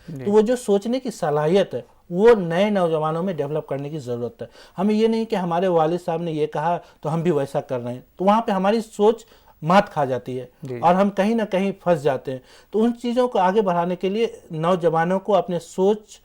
تو وہ جو سوچنے کی صلاحیت ہے وہ نئے نوجوانوں میں ڈیولپ کرنے کی ضرورت ہے. ہمیں یہ نہیں کہ ہمارے والد صاحب نے یہ کہا تو ہم بھی ویسا کر رہے ہیں, تو وہاں پہ ہماری سوچ مات کھا جاتی ہے اور ہم کہیں نہ کہیں پھنس جاتے ہیں. تو ان چیزوں کو آگے بڑھانے کے لیے نوجوانوں کو اپنے سوچ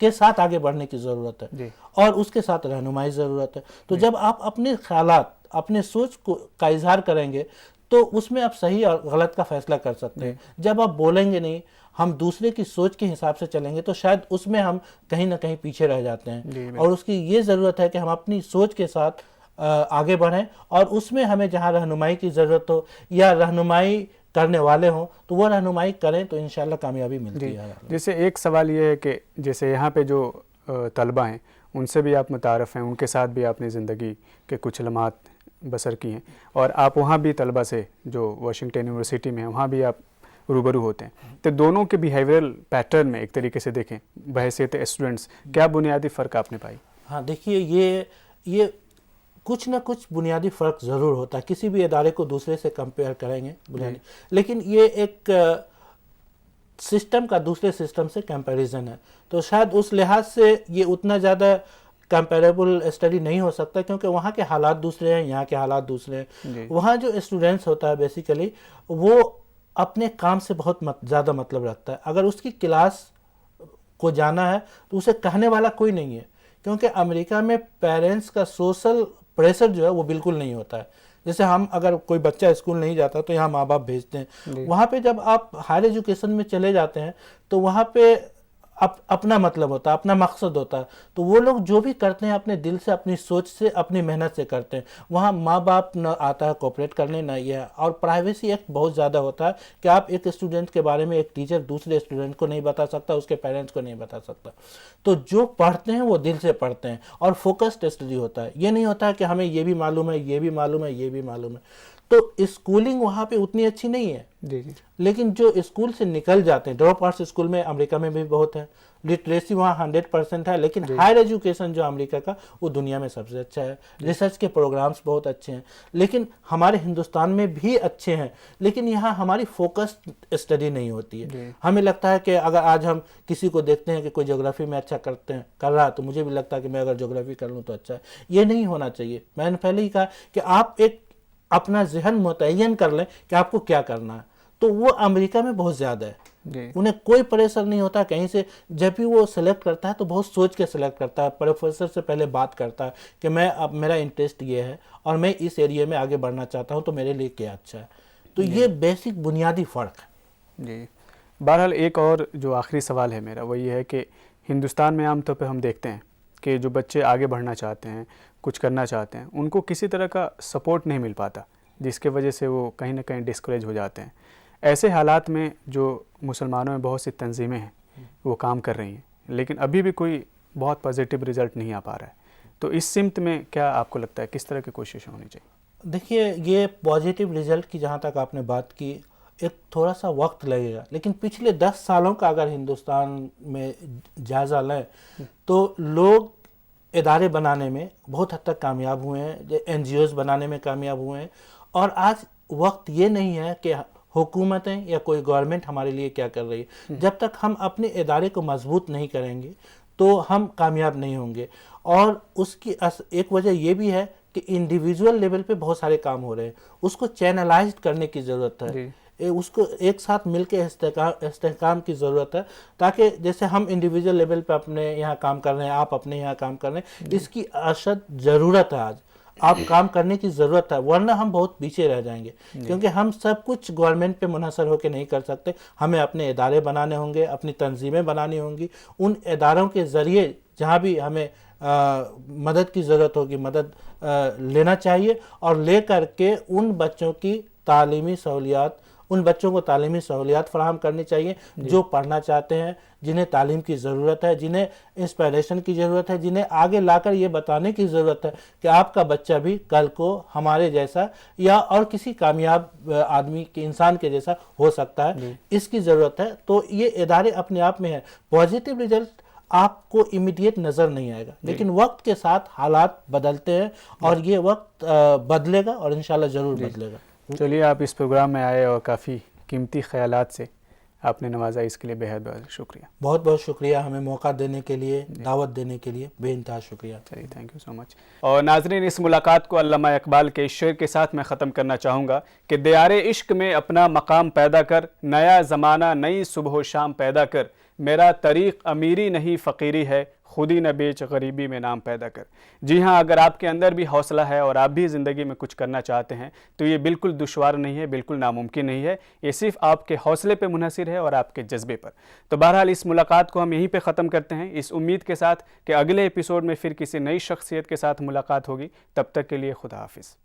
کے ساتھ آگے بڑھنے کی ضرورت ہے اور اس کے ساتھ رہنمائی ضرورت ہے. تو جب آپ اپنے خیالات, اپنے سوچ کا اظہار کریں گے تو اس میں آپ صحیح اور غلط کا فیصلہ کر سکتے ہیں. جب آپ بولیں گے نہیں, ہم دوسرے کی سوچ کے حساب سے چلیں گے تو شاید اس میں ہم کہیں نہ کہیں پیچھے رہ جاتے ہیں. اور اس کی یہ ضرورت ہے کہ ہم اپنی سوچ کے ساتھ آگے بڑھیں اور اس میں ہمیں جہاں رہنمائی کی ضرورت ہو یا رہنمائی کرنے والے ہوں تو وہ رہنمائی کریں تو انشاءاللہ کامیابی ملتی ہے. جیسے ایک سوال یہ ہے کہ جیسے یہاں پہ جو طلبہ ہیں ان سے بھی آپ متعارف ہیں, ان کے ساتھ بھی آپ نے زندگی کے کچھ لمحات بسر کی ہیں, اور آپ وہاں بھی طلبہ سے جو واشنگٹن یونیورسٹی میں ہیں وہاں بھی آپ روبرو ہوتے ہیں, تو دونوں کے بیہیویئرل پیٹرن میں ایک طریقے سے دیکھیں بحیثیت اسٹوڈنٹس کیا بنیادی فرق آپ نے پائی؟ ہاں دیکھیے, یہ کچھ نہ کچھ بنیادی فرق ضرور ہوتا ہے. کسی بھی ادارے کو دوسرے سے کمپیئر کریں گے بنیادی, لیکن یہ ایک سسٹم کا دوسرے سسٹم سے کمپیریزن ہے. تو شاید اس لحاظ سے یہ اتنا زیادہ کمپیریبل اسٹڈی نہیں ہو سکتا کیونکہ وہاں کے حالات دوسرے ہیں, یہاں کے حالات دوسرے ہیں. وہاں جو اسٹوڈنٹس ہوتا ہے بیسیکلی وہ اپنے کام سے بہت زیادہ مطلب رکھتا ہے. اگر اس کی کلاس کو جانا ہے تو اسے کہنے والا کوئی نہیں ہے, کیونکہ امریکہ میں پیرنٹس کا سوشل پریشر جو ہے وہ بالکل نہیں ہوتا ہے. جیسے ہم اگر کوئی بچہ اسکول نہیں جاتا تو یہاں ماں باپ بھیجتے ہیں, وہاں پہ جب آپ ہائر ایجوکیشن میں چلے جاتے ہیں تو وہاں پہ اپنا مطلب ہوتا ہے, اپنا مقصد ہوتا ہے. تو وہ لوگ جو بھی کرتے ہیں اپنے دل سے, اپنی سوچ سے, اپنی محنت سے کرتے ہیں. وہاں ماں باپ نہ آتا ہے کوپریٹ کرنے نہ یہ ہے, اور پرائیویسی ایک بہت زیادہ ہوتا ہے کہ آپ ایک اسٹوڈنٹ کے بارے میں ایک ٹیچر دوسرے اسٹوڈنٹ کو نہیں بتا سکتا, اس کے پیرنٹس کو نہیں بتا سکتا. تو جو پڑھتے ہیں وہ دل سے پڑھتے ہیں اور فوکسڈ اسٹڈی ہوتا ہے. یہ نہیں ہوتا ہے کہ ہمیں یہ بھی معلوم ہے, یہ بھی معلوم ہے, یہ بھی معلوم ہے. تو اسکولنگ وہاں پہ اتنی اچھی نہیں ہے, لیکن جو اسکول سے نکل جاتے ہیں, ڈراپ آؤٹس اسکول میں امریکہ میں بھی بہت ہے, لٹریسی وہاں 100% ہے, لیکن ہائر ایجوکیشن جو امریکہ کا وہ دنیا میں سب سے اچھا ہے. ریسرچ کے پروگرامز بہت اچھے ہیں, لیکن ہمارے ہندوستان میں بھی اچھے ہیں, لیکن یہاں ہماری فوکسڈ اسٹڈی نہیں ہوتی ہے. ہمیں لگتا ہے کہ اگر آج ہم کسی کو دیکھتے ہیں کہ کوئی جغرافی میں اچھا کر رہا ہے تو مجھے بھی لگتا ہے کہ میں اگر جغرافی کر لوں تو اچھا ہے. یہ نہیں ہونا چاہیے. میں نے پہلے ہی کہا کہ آپ ایک اپنا ذہن متعین کر لیں کہ آپ کو کیا کرنا ہے. تو وہ امریکہ میں بہت زیادہ ہے, انہیں کوئی پریشر نہیں ہوتا کہیں سے. جب بھی وہ سلیکٹ کرتا ہے تو بہت سوچ کے سلیکٹ کرتا ہے, پروفیسر سے پہلے بات کرتا ہے کہ میرا انٹرسٹ یہ ہے اور میں اس ایریے میں آگے بڑھنا چاہتا ہوں تو میرے لیے کیا اچھا ہے. تو یہ بیسک بنیادی فرق ہے. جی بہرحال ایک اور جو آخری سوال ہے میرا وہ یہ ہے کہ ہندوستان میں عام طور پہ ہم دیکھتے ہیں کہ جو بچے آگے بڑھنا چاہتے ہیں, کچھ کرنا چاہتے ہیں, ان کو کسی طرح کا سپورٹ نہیں مل پاتا, جس کے وجہ سے وہ کہیں نہ کہیں ڈسکریج ہو جاتے ہیں. ایسے حالات میں جو مسلمانوں میں بہت سی تنظیمیں ہیں وہ کام کر رہی ہیں, لیکن ابھی بھی کوئی بہت پازیٹیو رزلٹ نہیں آ پا رہا ہے. تو اس سمت میں کیا آپ کو لگتا ہے کس طرح کی کوشش ہونی چاہیے؟ دیکھیے, یہ پازیٹیو رزلٹ کی جہاں تک آپ نے بات کی, ایک تھوڑا سا وقت لگے گا, لیکن پچھلے 10 سالوں کا اگر ہندوستان میں جائزہ لیں تو لوگ ادارے بنانے میں بہت حد تک کامیاب ہوئے ہیں, NGOs بنانے میں کامیاب ہوئے ہیں. اور آج وقت یہ نہیں ہے کہ حکومتیں یا کوئی گورنمنٹ ہمارے لیے کیا کر رہی ہے. جب تک ہم اپنے ادارے کو مضبوط نہیں کریں گے تو ہم کامیاب نہیں ہوں گے. اور اس کی ایک وجہ یہ بھی ہے کہ انڈیویجول لیول پہ بہت سارے کام ہو رہے ہیں, اس کو چینلائزڈ کرنے کی ضرورت ہے, اس کو ایک ساتھ مل کے استحکام کی ضرورت ہے, تاکہ جیسے ہم انڈیویجول لیول پہ اپنے یہاں کام کر رہے ہیں, آپ اپنے یہاں کام کر رہے ہیں, اس کی اشد ضرورت ہے. آج آپ کام کرنے کی ضرورت ہے, ورنہ ہم بہت پیچھے رہ جائیں گے, کیونکہ ہم سب کچھ گورنمنٹ پہ منحصر ہو کے نہیں کر سکتے. ہمیں اپنے ادارے بنانے ہوں گے, اپنی تنظیمیں بنانی ہوں گی. ان اداروں کے ذریعے جہاں بھی ہمیں مدد کی ضرورت ہوگی مدد لینا چاہیے, اور لے کر کے ان بچوں کو تعلیمی سہولیات فراہم کرنی چاہیے جو پڑھنا چاہتے ہیں, جنہیں تعلیم کی ضرورت ہے, جنہیں انسپائریشن کی ضرورت ہے, جنہیں آگے لا کر یہ بتانے کی ضرورت ہے کہ آپ کا بچہ بھی کل کو ہمارے جیسا یا اور کسی کامیاب آدمی کے انسان کے جیسا ہو سکتا ہے. اس کی ضرورت ہے. تو یہ ادارے اپنے آپ میں ہے. پازیٹیو رزلٹ آپ کو امیڈیٹ نظر نہیں آئے گا, لیکن وقت کے ساتھ حالات بدلتے ہیں اور یہ وقت بدلے گا اور انشاءاللہ ضرور بدلے گا. چلیے, آپ اس پروگرام میں آئے اور کافی قیمتی خیالات سے آپ نے نوازا، اس کے لیے بہت بہت شکریہ. بہت بہت شکریہ ہمیں موقع دینے کے لیے، دعوت دینے کے لیے، بے انتہا شکریہ. چلیے، تھینک یو سو مچ. اور ناظرین، اس ملاقات کو علامہ اقبال کے اس شعر کے ساتھ میں ختم کرنا چاہوں گا کہ دیار عشق میں اپنا مقام پیدا کر، نیا زمانہ نئی صبح و شام پیدا کر، میرا طریق امیری نہیں فقیری ہے، خودی نہ بیچ غریبی میں نام پیدا کر. جی ہاں، اگر آپ کے اندر بھی حوصلہ ہے اور آپ بھی زندگی میں کچھ کرنا چاہتے ہیں تو یہ بالکل دشوار نہیں ہے، بالکل ناممکن نہیں ہے. یہ صرف آپ کے حوصلے پہ منحصر ہے اور آپ کے جذبے پر. تو بہرحال اس ملاقات کو ہم یہیں پہ ختم کرتے ہیں، اس امید کے ساتھ کہ اگلے ایپیسوڈ میں پھر کسی نئی شخصیت کے ساتھ ملاقات ہوگی. تب تک کے لیے خدا حافظ.